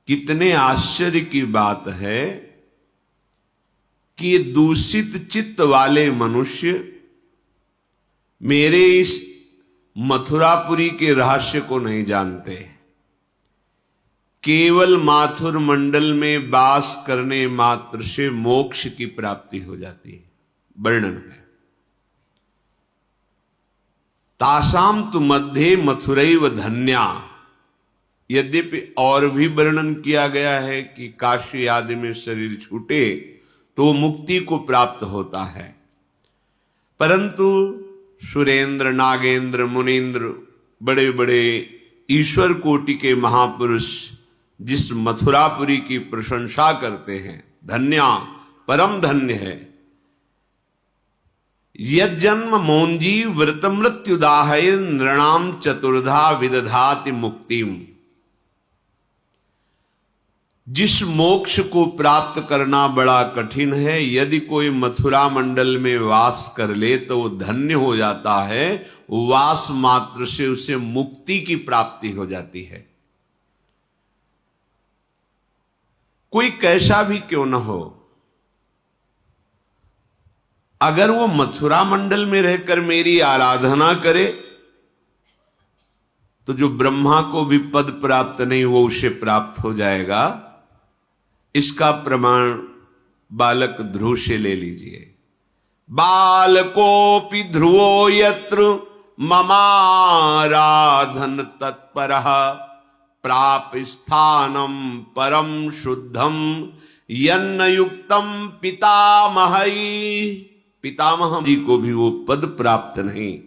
कितने आश्चर्य की बात है कि दूषित चित्त वाले मनुष्य मेरे इस मथुरापुरी के रहस्य को नहीं जानते। केवल माथुर मंडल में वास करने मात्र से मोक्ष की प्राप्ति हो जाती है। वर्णन है, तासाम तु मध्ये मथुरैव धन्या। यद्यपि और भी वर्णन किया गया है कि काशी आदि में शरीर छूटे तो मुक्ति को प्राप्त होता है, परंतु सुरेंद्र, नागेंद्र, मुनीन्द्र, बड़े बड़े ईश्वर कोटि के महापुरुष जिस मथुरापुरी की प्रशंसा करते हैं, धन्या, परम धन्य है। यज्जन्म मौंजी व्रत मृत्युदाहय नृणाम चतुर्धा विदधाति मुक्तिम। जिस मोक्ष को प्राप्त करना बड़ा कठिन है, यदि कोई मथुरा मंडल में वास कर ले तो वो धन्य हो जाता है। वास मात्र से उसे मुक्ति की प्राप्ति हो जाती है। कोई कैसा भी क्यों न हो, अगर वो मथुरा मंडल में रहकर मेरी आराधना करे तो जो ब्रह्मा को भी पद प्राप्त नहीं वो उसे प्राप्त हो जाएगा। इसका प्रमाण बालक ध्रुव से ले लीजिए। बालकोपि ध्रुवो यत्र ममाराधन तत्परः प्राप स्थानम परम शुद्धम यन्न युक्तम पितामहई। पितामह जी को भी वो पद प्राप्त नहीं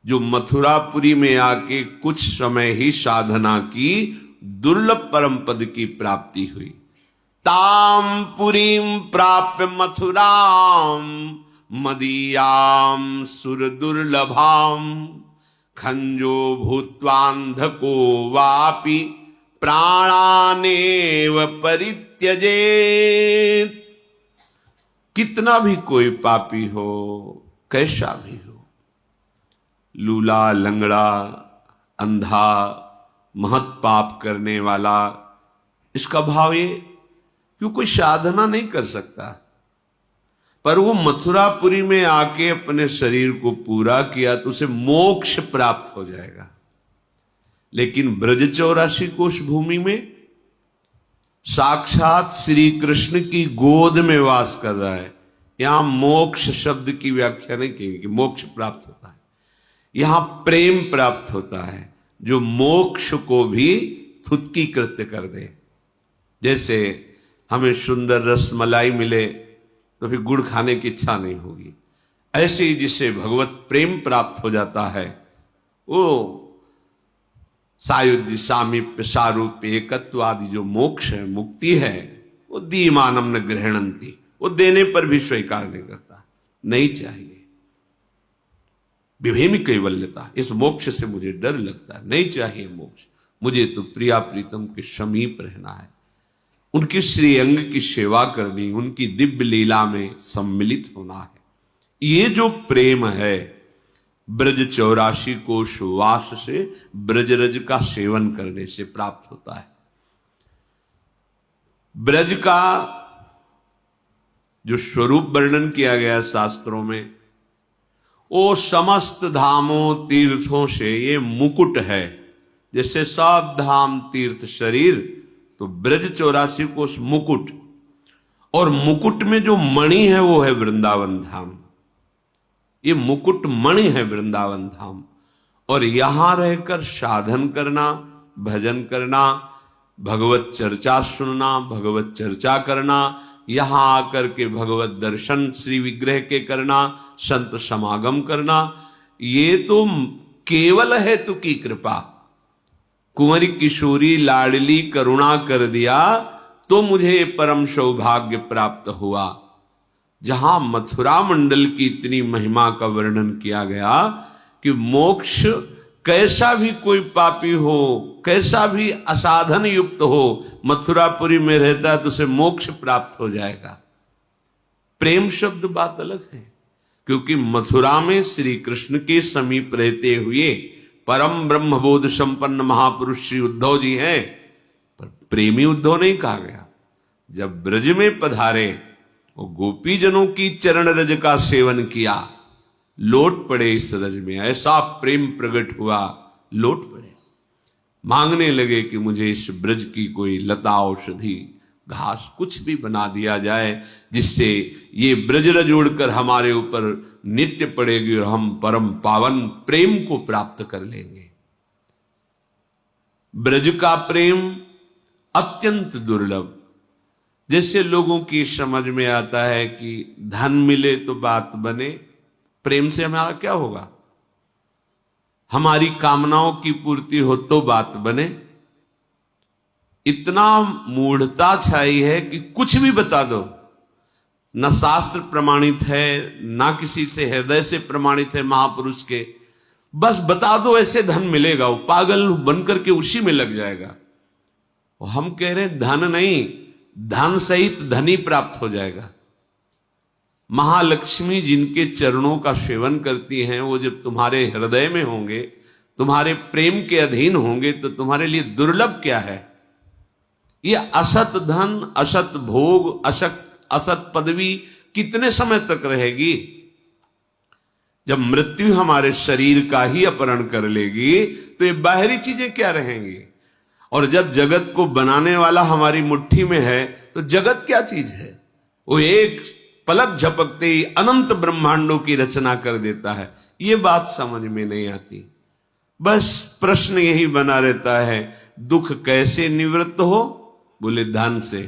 जो मथुरापुरी में आके कुछ समय ही साधना की, दुर्लभ परम पद की प्राप्ति हुई। ताम पुरीम प्राप्य मथुराम मदीयाम सुर दुर्लभाम खंजो भूत्वांधको वापि प्राणानेव परित्यजेत। कितना भी कोई पापी हो, कैसा भी हो, लूला, लंगड़ा, अंधा, महत पाप करने वाला, इसका भाव ये क्यों कोई साधना नहीं कर सकता, पर वो मथुरापुरी में आके अपने शरीर को पूरा किया तो उसे मोक्ष प्राप्त हो जाएगा। लेकिन ब्रज 84 कोश भूमि में साक्षात श्री कृष्ण की गोद में वास कर रहा है। यहां मोक्ष शब्द की व्याख्या नहीं की कि मोक्ष प्राप्त होता है, यहां प्रेम प्राप्त होता है जो मोक्ष को भी थुत्की कृत्य कर दे। जैसे हमें सुंदर रसमलाई मिले तो फिर गुड़ खाने की इच्छा नहीं होगी, ऐसे ही जिसे भगवत प्रेम प्राप्त हो जाता है वो सायुज्य, सामीप्य, सारूप्य, एकत्व आदि जो मोक्ष है, मुक्ति है, वो दीमानम न ग्रहणंती, वो देने पर भी स्वीकार नहीं करता, नहीं चाहिए। विभेमी कैवल्यता, इस मोक्ष से मुझे डर लगता है, नहीं चाहिए मोक्ष, मुझे तो प्रिया प्रीतम के समीप रहना है, उनकी श्री अंग की सेवा करनी, उनकी दिव्य लीला में सम्मिलित होना है। ये जो प्रेम है ब्रज 84 कोश वास से, ब्रजरज का सेवन करने से प्राप्त होता है। ब्रज का जो स्वरूप वर्णन किया गया शास्त्रों में, वो समस्त धामों तीर्थों से ये मुकुट है। जैसे सब धाम तीर्थ शरीर, तो ब्रज 84 कोश मुकुट, और मुकुट में जो मणि है वो है वृंदावन धाम। ये मुकुट मणि है वृंदावन धाम। और यहां रहकर साधन करना, भजन करना, भगवत चर्चा सुनना, भगवत चर्चा करना, यहां आकर के भगवत दर्शन श्री विग्रह के करना, संत समागम करना, ये तो केवल हेतु की कृपा। कुंवरी किशोरी लाडली करुणा कर दिया तो मुझे परम सौभाग्य प्राप्त हुआ। जहां मथुरा मंडल की इतनी महिमा का वर्णन किया गया कि मोक्ष कैसा भी कोई पापी हो, कैसा भी असाधन युक्त हो, मथुरापुरी में रहता है तो उसे मोक्ष प्राप्त हो जाएगा। प्रेम शब्द बात अलग है, क्योंकि मथुरा में श्री कृष्ण के समीप रहते हुए परम ब्रह्मबोध संपन्न महापुरुष श्री उद्धव जी हैं, पर प्रेमी उद्धव नहीं कहा गया। जब ब्रज में पधारे, वो गोपीजनों की चरण रज का सेवन किया, लौट पड़े इस रज में, ऐसा प्रेम प्रकट हुआ, लौट पड़े, मांगने लगे कि मुझे इस ब्रज की कोई लता औषधि घास कुछ भी बना दिया जाए, जिससे ये ब्रज रज उड़कर हमारे ऊपर नित्य पड़ेगी और हम परम पावन प्रेम को प्राप्त कर लेंगे। ब्रज का प्रेम अत्यंत दुर्लभ। जैसे लोगों की समझ में आता है कि धन मिले तो बात बने, प्रेम से हमारा क्या होगा, हमारी कामनाओं की पूर्ति हो तो बात बने। इतना मूढ़ता छाई है कि कुछ भी बता दो, न शास्त्र प्रमाणित है, ना किसी से हृदय से प्रमाणित है महापुरुष के, बस बता दो ऐसे धन मिलेगा, वो पागल बनकर के उसी में लग जाएगा। और हम कह रहे हैं धन नहीं, धन सहित धनी प्राप्त हो जाएगा। महालक्ष्मी जिनके चरणों का सेवन करती हैं, वो जब तुम्हारे हृदय में होंगे, तुम्हारे प्रेम के अधीन होंगे, तो तुम्हारे लिए दुर्लभ क्या है। ये असत धन, असत भोग, असत पदवी कितने समय तक रहेगी। जब मृत्यु हमारे शरीर का ही अपहरण कर लेगी, तो ये बाहरी चीजें क्या रहेंगी। और जब जगत को बनाने वाला हमारी मुट्ठी में है, तो जगत क्या चीज है। वो एक पलक झपकते ही अनंत ब्रह्मांडों की रचना कर देता है। ये बात समझ में नहीं आती। बस प्रश्न यही बना रहता है, दुख कैसे निवृत्त हो, बोले धन से।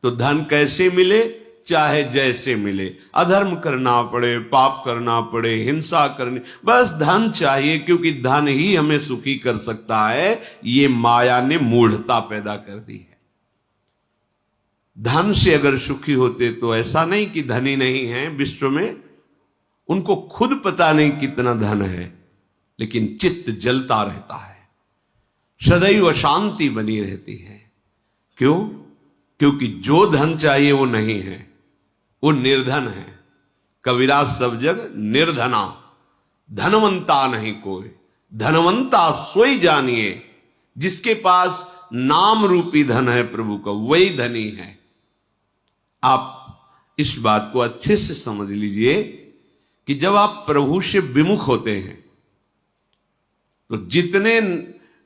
तो धन कैसे मिले, चाहे जैसे मिले, अधर्म करना पड़े, पाप करना पड़े, हिंसा करनी, बस धन चाहिए, क्योंकि धन ही हमें सुखी कर सकता है। ये माया ने मूढ़ता पैदा कर दी है। धन से अगर सुखी होते तो ऐसा नहीं कि धनी नहीं है विश्व में, उनको खुद पता नहीं कितना धन है, लेकिन चित्त जलता रहता है, सदैव अशांति बनी रहती है। क्यों? क्योंकि जो धन चाहिए वो नहीं है, वो निर्धन है। कबीरा सब जग निर्धना, धनवंता नहीं कोई, धनवंता सोई जानिए। जिसके पास नाम रूपी धन है प्रभु का, वही धनी है। आप इस बात को अच्छे से समझ लीजिए कि जब आप प्रभु से विमुख होते हैं, तो जितने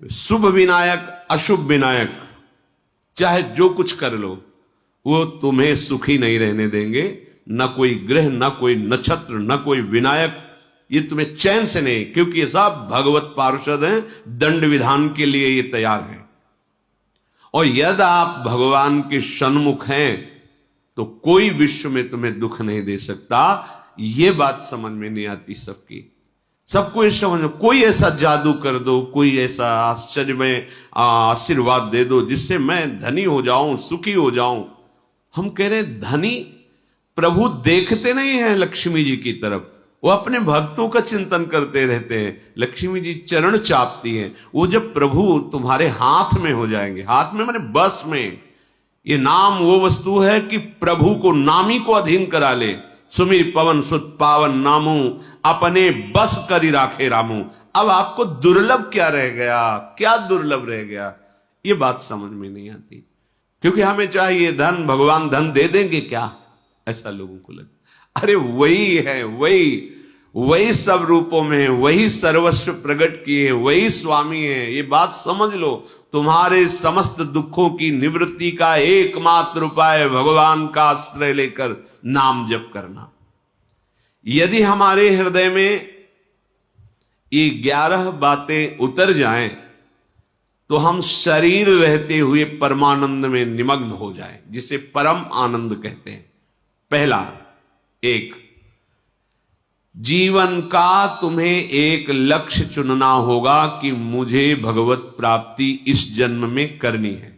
शुभ विनायक अशुभ विनायक चाहे जो कुछ कर लो, वो तुम्हें सुखी नहीं रहने देंगे। न कोई ग्रह, न कोई नक्षत्र, न कोई विनायक ये तुम्हें चैन से नहीं, क्योंकि ये सब भगवत पार्षद हैं, दंड विधान के लिए ये तैयार हैं। और यदि आप भगवान के सन्मुख हैं, तो कोई विश्व में तुम्हें दुख नहीं दे सकता। ये बात समझ में नहीं आती सबकी। सबको ये समझ में, कोई ऐसा जादू कर दो, कोई ऐसा आश्चर्यमय आशीर्वाद दे दो जिससे मैं धनी हो जाऊं, सुखी हो जाऊं। हम कह रहे हैं धनी प्रभु देखते नहीं हैं लक्ष्मी जी की तरफ, वो अपने भक्तों का चिंतन करते रहते हैं। लक्ष्मी जी चरण चापती हैं। वो जब प्रभु तुम्हारे हाथ में हो जाएंगे, हाथ में माने बस में, ये नाम वो वस्तु है कि प्रभु को, नामी को अधीन करा ले। सुमिर पवन सुत पावन नामू, अपने बस करी राखे रामू। अब आपको दुर्लभ क्या रह गया, क्या दुर्लभ रह गया, ये बात समझ में नहीं आती। क्योंकि हमें चाहिए धन, भगवान धन दे देंगे क्या, ऐसा लोगों को लगता। अरे वही है, वही सब रूपों में, वही सर्वस्व प्रकट किए, वही स्वामी है। ये बात समझ लो। तुम्हारे समस्त दुखों की निवृत्ति का एकमात्र उपाय भगवान का आश्रय लेकर नाम जप करना। यदि हमारे हृदय में ये 11 बातें उतर जाएं, तो हम शरीर रहते हुए परमानंद में निमग्न हो जाएं, जिसे परम आनंद कहते हैं। पहला, एक, जीवन का तुम्हें एक लक्ष्य चुनना होगा कि मुझे भगवत प्राप्ति इस जन्म में करनी है।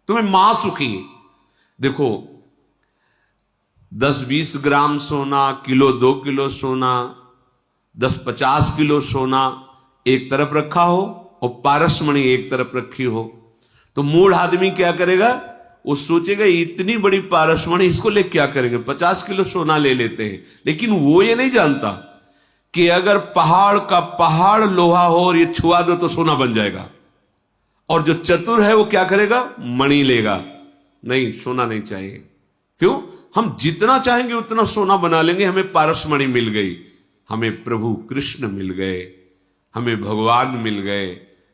तुम्हें मां सुखी, देखो 10-20 ग्राम सोना, किलो 2 किलो सोना, 10-50 किलो सोना एक तरफ रखा हो और पारसमणि एक तरफ रखी हो, तो मूढ़ आदमी क्या करेगा, वो सोचेगा इतनी बड़ी पारसमणि इसको ले क्या करेंगे, 50 किलो सोना ले लेते हैं। लेकिन वो ये नहीं जानता कि अगर पहाड़ का पहाड़ लोहा हो और ये छुआ दो तो सोना बन जाएगा। और जो चतुर है वो क्या करेगा? मणि लेगा। नहीं, सोना नहीं चाहिए। क्यों? हम जितना चाहेंगे उतना सोना बना लेंगे। हमें पारसमणि मिल गई, हमें प्रभु कृष्ण मिल गए, हमें भगवान मिल गए।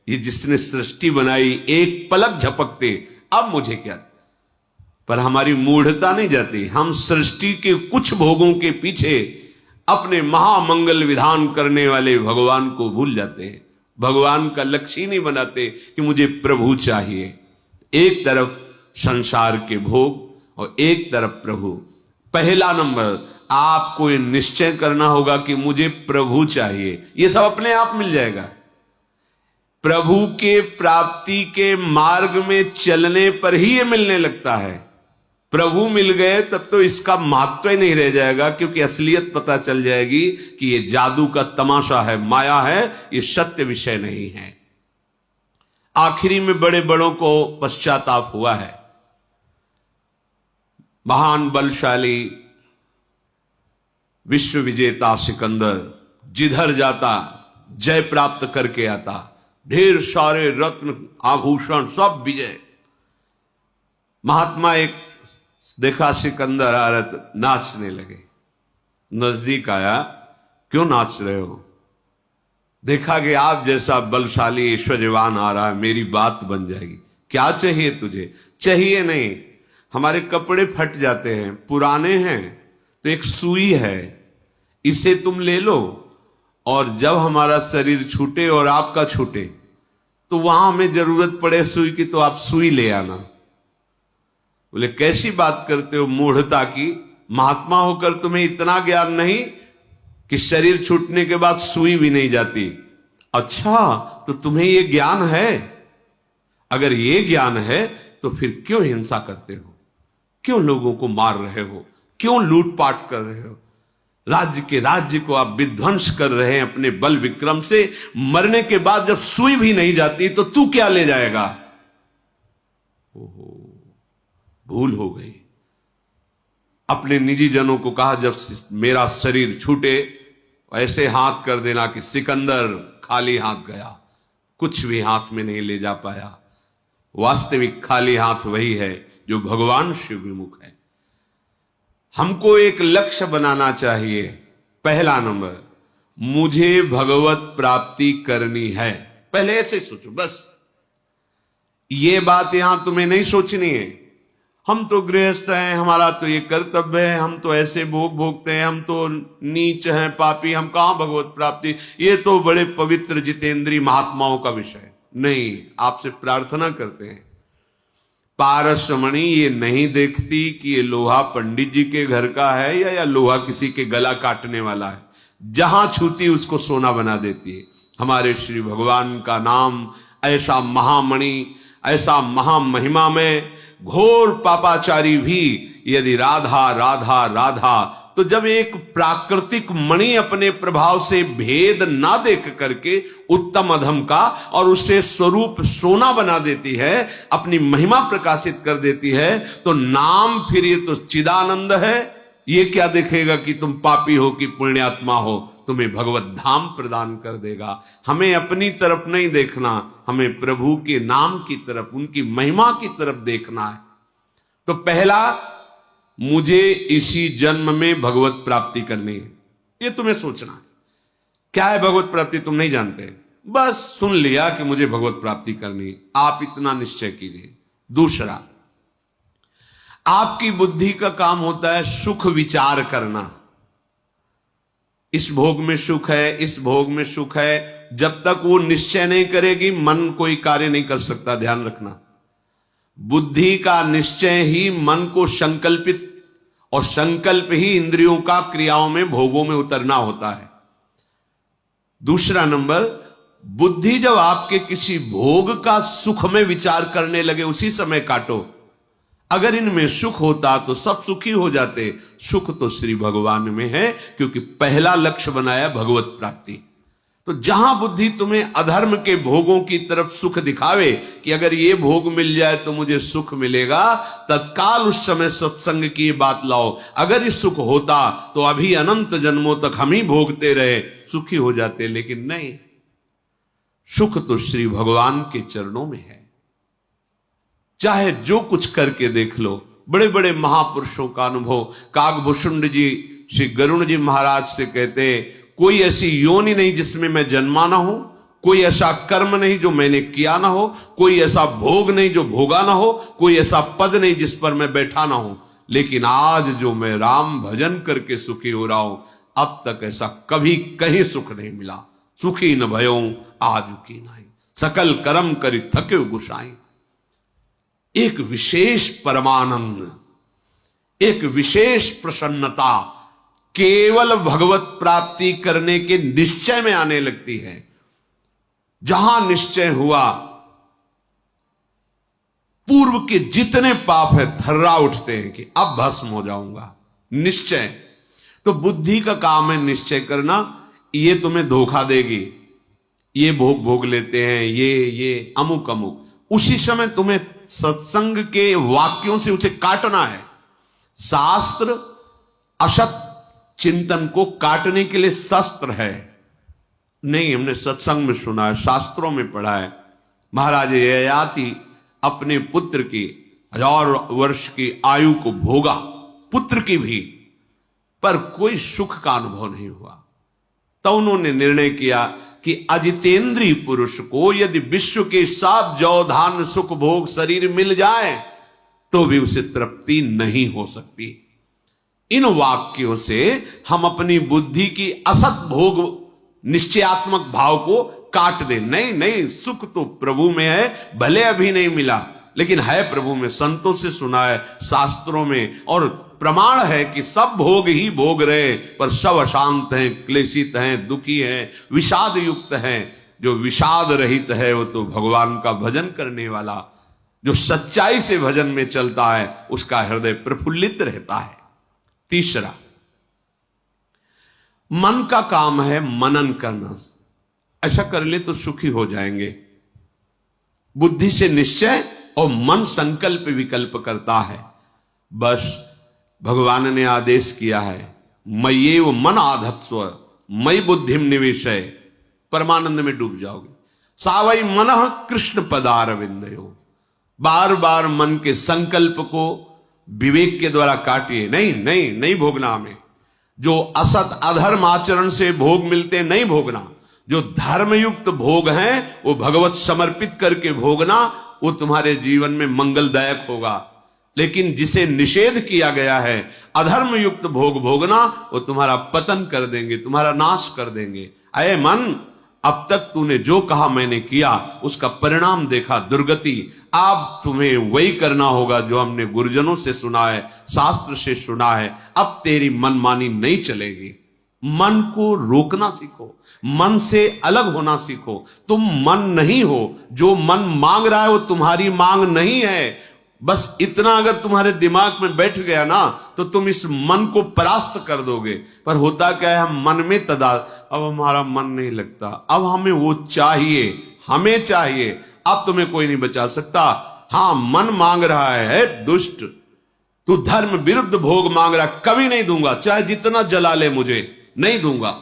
ये जिसने सृष्टि बनाई, एक पलक झपकते अब मुझे क्या। पर हमारी मूढ़ता नहीं जाती। हम सृष्टि के कुछ भोगों के पीछे अपने महामंगल विधान करने वाले भगवान को भूल जाते हैं। भगवान का लक्ष्य ही नहीं बनाते कि मुझे प्रभु चाहिए। एक तरफ संसार के भोग और एक तरफ प्रभु। पहला नंबर, आपको ये निश्चय करना होगा कि मुझे प्रभु चाहिए। ये सब अपने आप मिल जाएगा। प्रभु के प्राप्ति के मार्ग में चलने पर ही ये मिलने लगता है। प्रभु मिल गए तब तो इसका महत्व ही नहीं रह जाएगा, क्योंकि असलियत पता चल जाएगी कि ये जादू का तमाशा है, माया है, ये सत्य विषय नहीं है। आखिरी में बड़े बड़ों को पश्चाताप हुआ है। महान बलशाली विश्व विजेता सिकंदर जिधर जाता जय प्राप्त करके आता, ढेर सारे रत्न आभूषण सब विजय। महात्मा एक देखा सिकंदर आ रहा, नाचने लगे। नजदीक आया, क्यों नाच रहे हो? देखा कि आप जैसा बलशाली ऐश्वर्यवान आ रहा है, मेरी बात बन जाएगी। क्या चाहिए तुझे? चाहिए नहीं, हमारे कपड़े फट जाते हैं, पुराने हैं, तो एक सुई है, इसे तुम ले लो, और जब हमारा शरीर छूटे और आपका छूटे तो वहां हमें जरूरत पड़े सुई की, तो आप सुई ले आना। बोले कैसी बात करते हो मूढ़ता की? महात्मा होकर तुम्हें इतना ज्ञान नहीं कि शरीर छूटने के बाद सुई भी नहीं जाती? अच्छा, तो तुम्हें ये ज्ञान है? अगर ये ज्ञान है तो फिर क्यों हिंसा करते हो? क्यों लोगों को मार रहे हो? क्यों लूटपाट कर रहे हो? राज्य को आप विध्वंस कर रहे हैं अपने बल विक्रम से। मरने के बाद जब सुई भी नहीं जाती तो तू क्या ले जाएगा? ओहो, भूल हो गई। अपने निजी जनों को कहा, जब मेरा शरीर छूटे ऐसे हाथ कर देना कि सिकंदर खाली हाथ गया, कुछ भी हाथ में नहीं ले जा पाया। वास्तविक खाली हाथ वही है जो भगवान शिव विमुख है। हमको एक लक्ष्य बनाना चाहिए। पहला नंबर, मुझे भगवत प्राप्ति करनी है। पहले ऐसे सोचो बस। ये बात यहां तुम्हें नहीं सोचनी है, हम तो गृहस्थ हैं, हमारा तो ये कर्तव्य है, हम तो ऐसे भोग भोगते हैं, हम तो नीच हैं, पापी, हम कहां भगवत प्राप्ति। ये तो बड़े पवित्र जितेंद्रीय महात्माओं का विषय नहीं। आपसे प्रार्थना करते हैं, पारसमणि ये नहीं देखती कि ये लोहा पंडित जी के घर का है या लोहा किसी के गला काटने वाला है। जहां छूती उसको सोना बना देती है। हमारे श्री भगवान का नाम ऐसा महामणि, ऐसा महामहिमा में घोर पापाचारी भी यदि राधा राधा राधा, तो जब एक प्राकृतिक मणि अपने प्रभाव से भेद ना देख करके उत्तम अधम का और उससे स्वरूप सोना बना देती है, अपनी महिमा प्रकाशित कर देती है, तो नाम फिर ये तो चिदानंद है। ये क्या देखेगा कि तुम पापी हो कि पुण्यात्मा हो, तुम्हें भगवत धाम प्रदान कर देगा। हमें अपनी तरफ नहीं देखना, हमें प्रभु के नाम की तरफ, उनकी महिमा की तरफ देखना है। तो पहला, मुझे इसी जन्म में भगवत प्राप्ति करनी है। ये तुम्हें सोचना है। क्या है भगवत प्राप्ति तुम नहीं जानते, बस सुन लिया कि मुझे भगवत प्राप्ति करनी है, आप इतना निश्चय कीजिए। दूसरा, आपकी बुद्धि का काम होता है सुख विचार करना। इस भोग में सुख है, इस भोग में सुख है। जब तक वो निश्चय नहीं करेगी, मन कोई कार्य नहीं कर सकता। ध्यान रखना, बुद्धि का निश्चय ही मन को संकल्पित, और संकल्प ही इंद्रियों का क्रियाओं में, भोगों में उतरना होता है। दूसरा नंबर, बुद्धि जब आपके किसी भोग का सुख में विचार करने लगे, उसी समय काटो। अगर इनमें सुख होता तो सब सुखी हो जाते। सुख तो श्री भगवान में है, क्योंकि पहला लक्ष्य बनाया भगवत प्राप्ति। तो जहां बुद्धि तुम्हें अधर्म के भोगों की तरफ सुख दिखावे कि अगर ये भोग मिल जाए तो मुझे सुख मिलेगा, तत्काल उस समय सत्संग की बात लाओ। अगर ये सुख होता तो अभी अनंत जन्मों तक हम ही भोगते रहे, सुखी हो जाते। लेकिन नहीं, सुख तो श्री भगवान के चरणों में है। चाहे जो कुछ करके देख लो। बड़े बड़े महापुरुषों का अनुभव, काकभूषुंड जी श्री गरुण जी महाराज से कहते, कोई ऐसी योनि नहीं जिसमें मैं जन्मा ना हो, कोई ऐसा कर्म नहीं जो मैंने किया ना हो, कोई ऐसा भोग नहीं जो भोगा ना हो, कोई ऐसा पद नहीं जिस पर मैं बैठा ना हो, लेकिन आज जो मैं राम भजन करके सुखी हो रहा हूं, अब तक ऐसा कभी कहीं सुख नहीं मिला। सुखी न भयों आज की नहीं, सकल कर्म करी थके गुसाई। एक विशेष परमानंद, एक विशेष प्रसन्नता केवल भगवत प्राप्ति करने के निश्चय में आने लगती है। जहां निश्चय हुआ, पूर्व के जितने पाप है थर्रा उठते हैं कि अब भस्म हो जाऊंगा। निश्चय तो बुद्धि का काम है, निश्चय करना ये तुम्हें धोखा देगी, ये भोग लेते हैं, ये अमुक अमुक। उसी समय तुम्हें सत्संग के वाक्यों से उसे काटना है। शास्त्र असत चिंतन को काटने के लिए शस्त्र है। नहीं, हमने सत्संग में सुना है, शास्त्रों में पढ़ा है। महाराज ययाति अपने पुत्र की 1000 वर्ष की आयु को भोगा, पुत्र की भी, पर कोई सुख का अनुभव नहीं हुआ। तो उन्होंने निर्णय किया कि अजितेंद्रीय पुरुष को यदि विश्व के सब जौ धान सुख भोग शरीर मिल जाए तो भी उसे तृप्ति नहीं हो सकती। इन वाक्यों से हम अपनी बुद्धि की असत भोग निश्चयात्मक भाव को काट दे। नहीं नहीं, सुख तो प्रभु में है, भले अभी नहीं मिला लेकिन है प्रभु में। संतों से सुना है, शास्त्रों में, और प्रमाण है कि सब भोग ही भोग रहे पर सब अशांत हैं, क्लेशित हैं, दुखी हैं, विषाद युक्त हैं। जो विषाद रहित है वो तो भगवान का भजन करने वाला, जो सच्चाई से भजन में चलता है, उसका हृदय प्रफुल्लित रहता है। तीसरा, मन का काम है मनन करना। ऐसा कर ले तो सुखी हो जाएंगे। बुद्धि से निश्चय और मन संकल्प विकल्प करता है। बस भगवान ने आदेश किया है, मय्येव मन आधत्स्व मयि बुद्धिम निवेशय, परमानंद में डूब जाओगे। सावई मनः कृष्ण पदारविंदयो। बार बार मन के संकल्प को विवेक के द्वारा काटिए। नहीं नहीं, नहीं भोगना हमें। जो असत अधर्म आचरण से भोग मिलते नहीं भोगना। जो धर्मयुक्त भोग हैं वो भगवत समर्पित करके भोगना, वो तुम्हारे जीवन में मंगलदायक होगा। लेकिन जिसे निषेध किया गया है, अधर्म युक्त भोग भोगना, वो तुम्हारा पतन कर देंगे, तुम्हारा नाश कर देंगे। अये मन, अब तक तूने जो कहा मैंने किया, उसका परिणाम देखा, दुर्गति। अब तुम्हें वही करना होगा जो हमने गुरुजनों से सुना है, शास्त्र से सुना है। अब तेरी मनमानी नहीं चलेगी। मन को रोकना सीखो, मन से अलग होना सीखो। तुम मन नहीं हो। जो मन मांग रहा है वो तुम्हारी मांग नहीं है। बस इतना अगर तुम्हारे दिमाग में बैठ गया ना, तो तुम इस मन को परास्त कर दोगे। पर होता क्या है, हम मन में अब हमारा मन नहीं लगता, अब हमें वो चाहिए, हमें चाहिए। अब तुम्हें कोई नहीं बचा सकता। हां, मन मांग रहा है दुष्ट, तू धर्म विरुद्ध भोग मांग रहा, कभी नहीं दूंगा, चाहे जितना जला ले मुझे, नहीं दूंगा।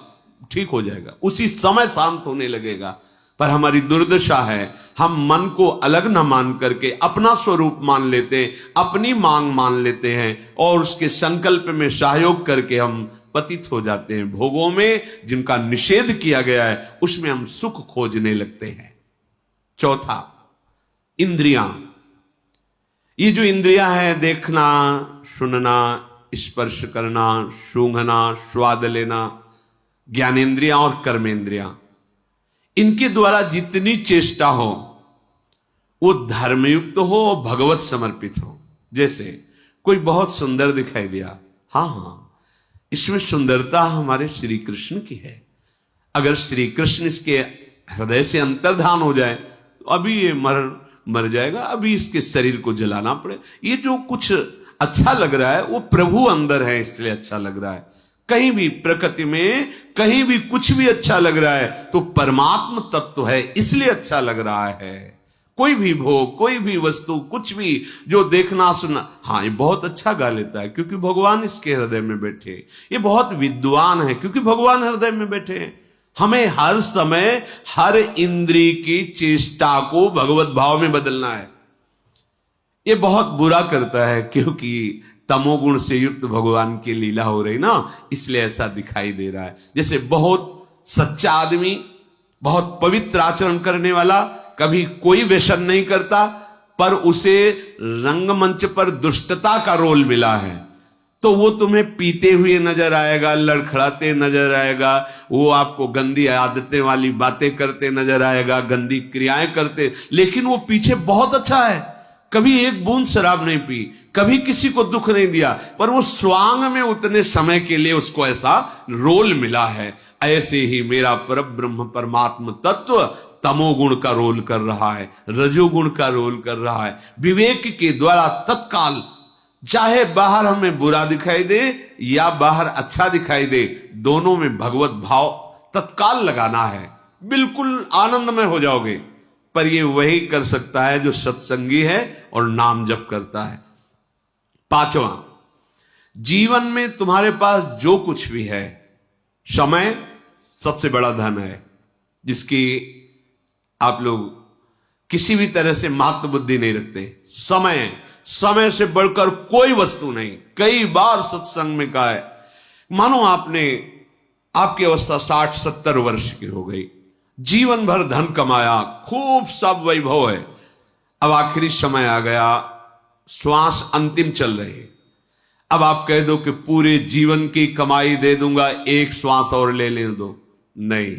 ठीक हो जाएगा, उसी समय शांत होने लगेगा। पर हमारी दुर्दशा है, हम मन को अलग न मान करके अपना स्वरूप मान लेते हैं, अपनी मांग मान लेते हैं, और उसके संकल्प में सहयोग करके हम पतित हो जाते हैं। भोगों में जिनका निषेध किया गया है, उसमें हम सुख खोजने लगते हैं। चौथा, इंद्रियां। ये जो इंद्रियां हैं, देखना, सुनना, स्पर्श करना, सूंघना, स्वाद लेना, ज्ञानेंद्रियां और कर्मेंद्रियां, इनके द्वारा जितनी चेष्टा हो वो धर्मयुक्त हो और भगवत समर्पित हो। जैसे कोई बहुत सुंदर दिखाई दिया, हाँ, इसमें सुंदरता हमारे श्री कृष्ण की है। अगर श्री कृष्ण इसके हृदय से अंतर्धान हो जाए तो अभी ये मर जाएगा, अभी इसके शरीर को जलाना पड़े। ये जो कुछ अच्छा लग रहा है वो प्रभु अंदर है, इसलिए अच्छा लग रहा है। कहीं भी प्रकृति में कहीं भी कुछ भी अच्छा लग रहा है तो परमात्म तत्व है, इसलिए अच्छा लग रहा है। कोई भी भोग, कोई भी वस्तु, कुछ भी जो देखना सुनना, हाँ ये बहुत अच्छा गा लेता है क्योंकि भगवान इसके हृदय में बैठे। ये बहुत विद्वान है क्योंकि भगवान हृदय में बैठे हैं। हमें हर समय हर इंद्रिय की चेष्टा को भगवत भाव में बदलना है। ये बहुत बुरा करता है, क्योंकि तमोगुण से युक्त भगवान की लीला हो रही ना, इसलिए ऐसा दिखाई दे रहा है। जैसे बहुत सच्चा आदमी, बहुत पवित्र आचरण करने वाला, कभी कोई व्यसन नहीं करता, पर उसे रंगमंच पर दुष्टता का रोल मिला है, तो वो तुम्हें पीते हुए नजर आएगा, लड़खड़ाते नजर आएगा, वो आपको गंदी आदतें वाली बातें करते नजर आएगा, गंदी क्रियाएं करते, लेकिन वो पीछे बहुत अच्छा है। कभी एक बूंद शराब नहीं पी, कभी किसी को दुख नहीं दिया, पर वो स्वांग में उतने समय के लिए उसको ऐसा रोल मिला है। ऐसे ही मेरा परब्रह्म परमात्म तत्व तमोगुण का रोल कर रहा है, रजोगुण का रोल कर रहा है। विवेक के द्वारा तत्काल, चाहे बाहर हमें बुरा दिखाई दे या बाहर अच्छा दिखाई दे, दोनों में भगवत भाव तत्काल लगाना है, बिल्कुल आनंदमय हो जाओगे। पर ये वही कर सकता है जो सत्संगी है और नाम जप करता है। पांचवा, जीवन में तुम्हारे पास जो कुछ भी है, समय सबसे बड़ा धन है, जिसकी आप लोग किसी भी तरह से मात्र बुद्धि नहीं रखते। समय से बढ़कर कोई वस्तु नहीं। कई बार सत्संग में कहा है, मानो आपकी अवस्था 60-70 वर्ष की हो गई, जीवन भर धन कमाया, खूब सब वैभव है, अब आखिरी समय आ गया, श्वास अंतिम चल रही, अब आप कह दो कि पूरे जीवन की कमाई दे दूंगा, एक श्वास और ले लेने दो। नहीं,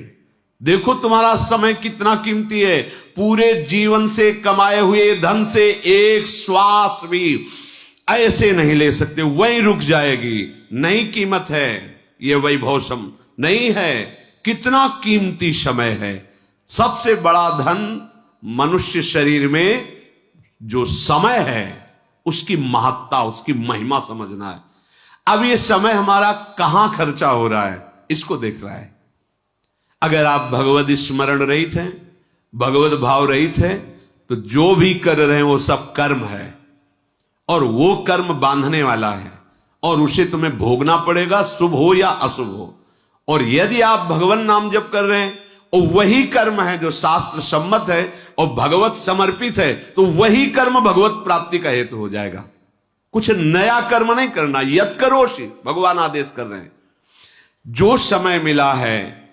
देखो तुम्हारा समय कितना कीमती है। पूरे जीवन से कमाए हुए धन से एक श्वास भी ऐसे नहीं ले सकते, वहीं रुक जाएगी। नहीं कीमत है, ये वैभव सम नहीं है। कितना कीमती समय है। सबसे बड़ा धन मनुष्य शरीर में जो समय है, उसकी महत्ता, उसकी महिमा समझना है। अब ये समय हमारा कहां खर्चा हो रहा है, इसको देख रहा है। अगर आप भगवत स्मरण रहित हैं, भगवत भाव रहित हैं, तो जो भी कर रहे हैं वो सब कर्म है, और वो कर्म बांधने वाला है, और उसे तुम्हें भोगना पड़ेगा, शुभ हो या अशुभ हो। और यदि आप भगवान नाम जप कर रहे हैं और वही कर्म है जो शास्त्र सम्मत है और भगवत समर्पित है, तो वही कर्म भगवत प्राप्ति का हेतु हो जाएगा। कुछ नया कर्म नहीं करना। यत करोषि, भगवान आदेश कर रहे हैं। जो समय मिला है,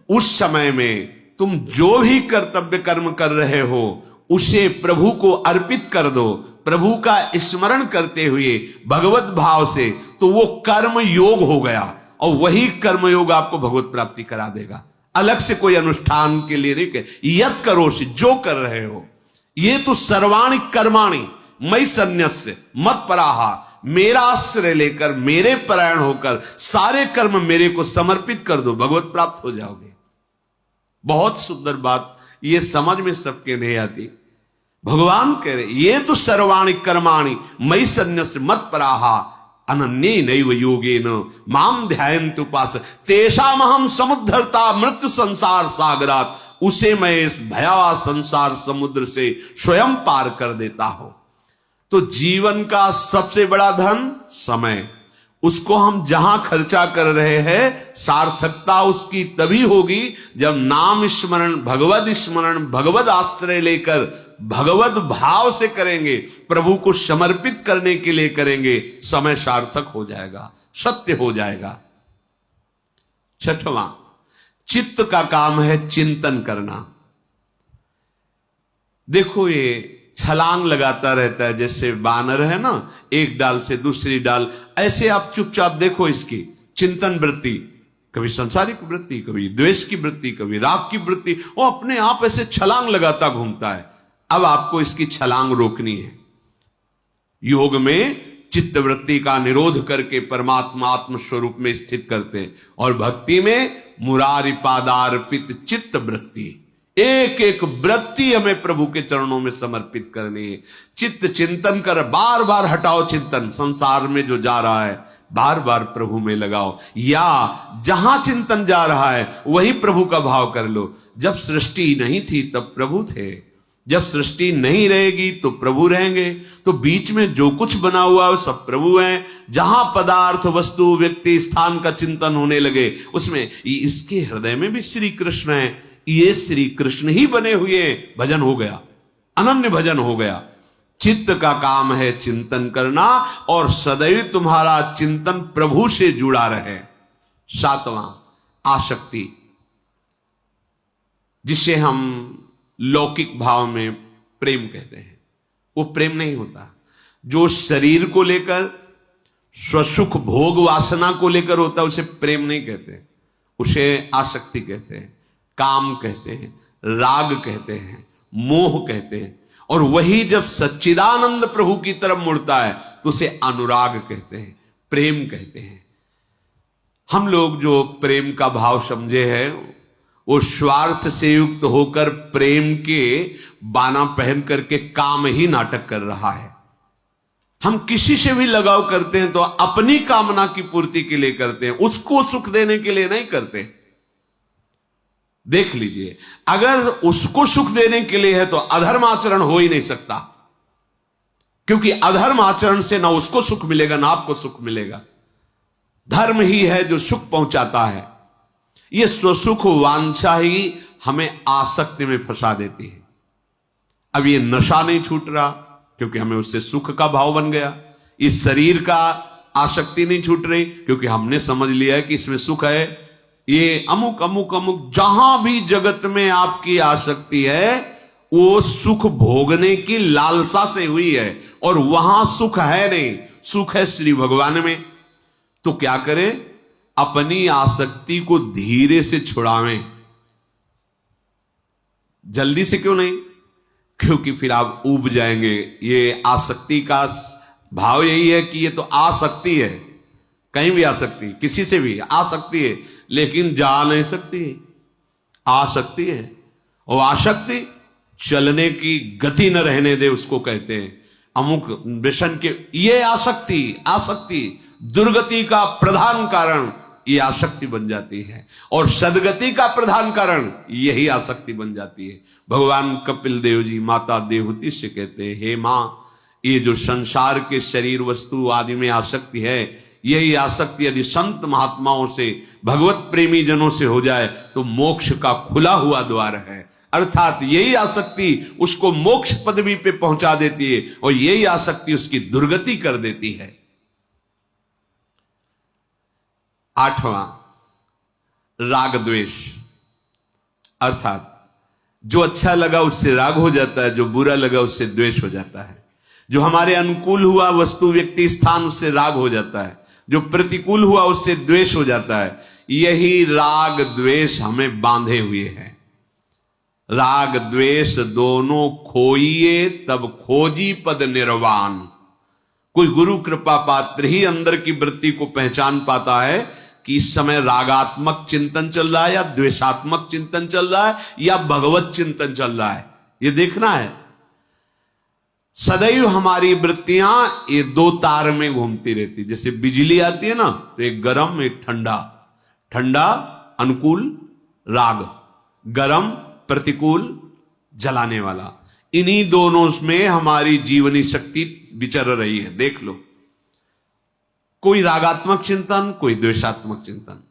उस समय में तुम जो भी कर्तव्य कर्म कर रहे हो, उसे प्रभु को अर्पित कर दो, प्रभु का स्मरण करते हुए भगवत भाव से, तो वो कर्म योग हो गया, और वही कर्म योग आपको भगवत प्राप्ति करा देगा। अलग से कोई अनुष्ठान के लिए नहीं। यत करोषि, जो कर रहे हो, ये तो सर्वाणि कर्माणि मयि सन्न्यस्य मत्पराहा, मेरा आश्रय लेकर, मेरे परायण होकर सारे कर्म मेरे को समर्पित कर दो, भगवत प्राप्त हो जाओगे। बहुत सुंदर बात, ये समझ में सबके नहीं आती। भगवान कह रहे, ये तो सर्वाणि कर्माणि मयि सन्न्यस्य मत्पराहा अनन्ये नैव योगेन माम ध्यायन्ति उपास तेषामहं समुद्धरता मृत्यु संसार सागरात, उसे मैं इस भयावह संसार समुद्र से स्वयं पार कर देता हूं। तो जीवन का सबसे बड़ा धन समय, उसको हम जहां खर्चा कर रहे हैं, सार्थकता उसकी तभी होगी जब नाम स्मरण, भगवत स्मरण, भगवत आश्रय लेकर भगवत भाव से करेंगे, प्रभु को समर्पित करने के लिए करेंगे, समय सार्थक हो जाएगा, सत्य हो जाएगा। छठवां, चित्त का काम है चिंतन करना। देखो, ये छलांग लगाता रहता है, जैसे बानर है ना, एक डाल से दूसरी डाल, ऐसे आप चुपचाप देखो इसकी चिंतन वृत्ति, कभी संसारिक वृत्ति, कभी द्वेष की वृत्ति, कभी राग की वृत्ति, वो अपने आप ऐसे छलांग लगाता घूमता है। अब आपको इसकी छलांग रोकनी है। योग में चित्त वृत्ति का निरोध करके परमात्मा आत्म स्वरूप में स्थित करते हैं, और भक्ति में मुरारी पादार्पित चित्त वृत्ति, एक एक वृत्ति हमें प्रभु के चरणों में समर्पित करनी है। चित्त चिंतन कर, बार बार हटाओ चिंतन, संसार में जो जा रहा है बार बार प्रभु में लगाओ, या जहां चिंतन जा रहा है वही प्रभु का भाव कर लो। जब सृष्टि नहीं थी तब प्रभु थे, जब सृष्टि नहीं रहेगी तो प्रभु रहेंगे, तो बीच में जो कुछ बना हुआ है सब प्रभु हैं। जहां पदार्थ, वस्तु, व्यक्ति, स्थान का चिंतन होने लगे, उसमें इसके हृदय में भी श्री कृष्ण है, ये श्री कृष्ण ही बने हुए, भजन हो गया, अनन्य भजन हो गया। चित्त का काम है चिंतन करना और सदैव तुम्हारा चिंतन प्रभु से जुड़ा रहे। सातवां, आसक्ति, जिसे हम लौकिक भाव में प्रेम कहते हैं, वो प्रेम नहीं होता। जो शरीर को लेकर, स्वसुख भोग वासना को लेकर होता है उसे प्रेम नहीं कहते, उसे आसक्ति कहते हैं, काम कहते हैं, राग कहते हैं, मोह कहते हैं। और वही जब सच्चिदानंद प्रभु की तरफ मुड़ता है तो उसे अनुराग कहते हैं, प्रेम कहते हैं। हम लोग जो प्रेम का भाव समझे हैं वो स्वार्थ से युक्त होकर प्रेम के बाना पहन करके काम ही नाटक कर रहा है। हम किसी से भी लगाव करते हैं तो अपनी कामना की पूर्ति के लिए करते हैं, उसको सुख देने के लिए नहीं करते। देख लीजिए, अगर उसको सुख देने के लिए है तो अधर्म आचरण हो ही नहीं सकता, क्योंकि अधर्म आचरण से ना उसको सुख मिलेगा ना आपको सुख मिलेगा। धर्म ही है जो सुख पहुंचाता है। यह स्वसुख वांछा ही हमें आसक्ति में फंसा देती है। अब ये नशा नहीं छूट रहा क्योंकि हमें उससे सुख का भाव बन गया। इस शरीर का आसक्ति नहीं छूट रही क्योंकि हमने समझ लिया है कि इसमें सुख है। ये अमुक अमुक अमुक जहां भी जगत में आपकी आसक्ति है वो सुख भोगने की लालसा से हुई है और वहां सुख है नहीं, सुख है श्री भगवान में। तो क्या करें? अपनी आसक्ति को धीरे से छुड़ावें। जल्दी से क्यों नहीं? क्योंकि फिर आप ऊब जाएंगे। ये आसक्ति का भाव यही है कि ये तो आसक्ति है, कहीं भी आ सकती, किसी से भी आ सकती है, लेकिन जा नहीं सकती, आ सकती है। और आसक्ति चलने की गति न रहने दे, उसको कहते हैं। अमुक व्यसन के ये आसक्ति दुर्गति का प्रधान कारण ये आसक्ति बन जाती है और सदगति का प्रधान कारण यही आसक्ति बन जाती है। भगवान कपिल देव जी माता देवहूति से कहते हैं, हे मां, ये जो संसार के शरीर वस्तु आदि में आसक्ति है, यही आसक्ति यदि संत महात्माओं से, भगवत प्रेमी जनों से हो जाए तो मोक्ष का खुला हुआ द्वार है। अर्थात यही आसक्ति उसको मोक्ष पदवी पे पहुंचा देती है और यही आसक्ति उसकी दुर्गति कर देती है। आठवां, राग द्वेष, अर्थात जो अच्छा लगा उससे राग हो जाता है, जो बुरा लगा उससे द्वेष हो जाता है। जो हमारे अनुकूल हुआ वस्तु व्यक्ति स्थान उससे राग हो जाता है, जो प्रतिकूल हुआ उससे द्वेष हो जाता है। यही राग द्वेष हमें बांधे हुए हैं। राग द्वेष दोनों खोइए तब खोजी पद निर्वाण। कोई गुरु कृपा पात्र ही अंदर की वृत्ति को पहचान पाता है कि इस समय रागात्मक चिंतन चल रहा है या द्वेषात्मक चिंतन चल रहा है या भगवत चिंतन चल रहा है। ये देखना है। सदैव हमारी वृत्तियां ये दो तार में घूमती रहती। जैसे बिजली आती है ना, तो एक गरम एक ठंडा, ठंडा अनुकूल राग, गरम प्रतिकूल जलाने वाला। इन्हीं दोनों में हमारी जीवनी शक्ति विचर रही है। देख लो, कोई रागात्मक चिंतन, कोई द्वेषात्मक चिंतन।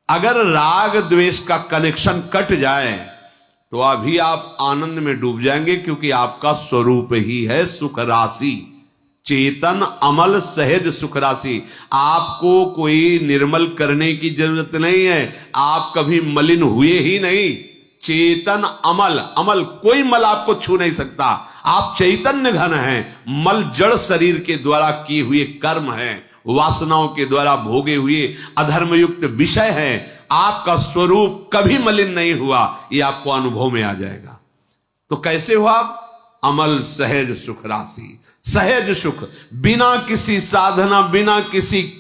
अगर राग द्वेष का कनेक्शन कट जाए तो अभी आप आनंद में डूब जाएंगे, क्योंकि आपका स्वरूप ही है सुख राशि, चेतन अमल सहज सुख राशि। आपको कोई निर्मल करने की जरूरत नहीं है, आप कभी मलिन हुए ही नहीं। चेतन अमल, अमल कोई मल आपको छू नहीं सकता। आप चैतन्य घन हैं। मल जड़ शरीर के द्वारा किए हुए कर्म है, वासनाओं के द्वारा भोगे हुए अधर्मयुक्त विषय है। आपका स्वरूप कभी मलिन नहीं हुआ, यह आपको अनुभव में आ जाएगा। तो कैसे हुआ? अमल सहज सुख राशि, सहज सुख, बिना किसी साधना, बिना किसी